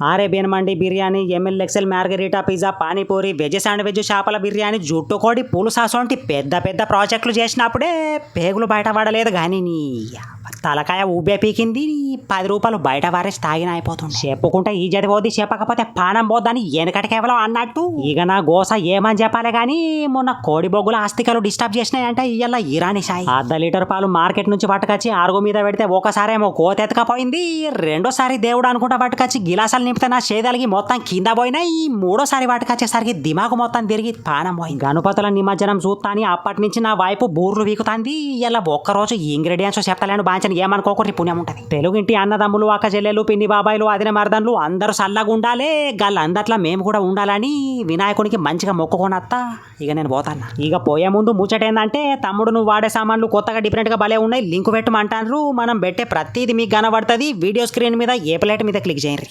ఆరేబియన్ మండి బిర్యానీ, ఎంఎల్ ఎక్సెల్ margherita pizza, panipuri, veg sandwich, చేపల బిర్యానీ, జుట్టు కోడి, పులుసాసు వంటి పెద్ద పెద్ద ప్రాజెక్టులు చేసినప్పుడే పేగులు బయట పడలేదు కానీ నీ తలకాయ ఊబే పీకింది. 10 రూపాయలు బయట వారేసి తాగిన అయిపోతుంది. చెప్పుకుంటే ఈ జది పోద్ది, చెప్పకపోతే పానం పోద్దని వెనకటి కేవలం అన్నట్టు ఇక నా గోస ఏమని చెప్పాలి కానీ మొన్న కోడి బొగ్గుల ఆస్తికలు డిస్టర్బ్ చేసినాయంటే ఇవాళ ఇరానీ సాయి 1/2 లీటర్ పాలు మార్కెట్ నుంచి పట్టుకొచ్చి అరుగు మీద పెడితే ఒకసారేమో కోత ఎత్తుకపోయింది, రెండోసారి దేవుడు అనుకుంటా పట్టుకొచ్చి గిలాసాలు నింపితే నా చేదలిగి మొత్తం కింద పోయినాయి, మూడోసారి పట్టుకొచ్చేసరికి దిమాగు మొత్తం తిరిగి పానం పోయింది. గణపతుల నిమజ్జనం చూస్తాని అప్పటి నుంచి నా వైపు బూర్లు వీకుతాంది. ఇలా ఒక్కరోజు ఇంగ్రీడియంట్స్ చెప్తలేను బాంచని ఏమనుకోకూడదు, పుణ్యం ఉంటది. తెలుగింటి అన్నదమ్ములు, అక్క చెల్లెలు, పిన్ని బాబాయిలు, అదిన మరదన్లు అందరూ సల్లగా ఉండాలి, అందట్లా మేము కూడా ఉండాలని వినాయకునికి మంచిగా మొక్కుకోనత్తా. ఇక నేను పోతాను. ఇక పోయే ముందు ముచ్చటేందంటే తమ్ముడు నువ్వు వాడే సామాన్లు కొత్తగా డిఫరెంట్గా భలే ఉన్నాయి, లింక్ పెట్టమంటారు. మనం పెట్టే ప్రతిదీ మీకు కనబడుతుంది. వీడియో స్క్రీన్ మీద ఏ ప్లేట్ మీద క్లిక్ చేయండి.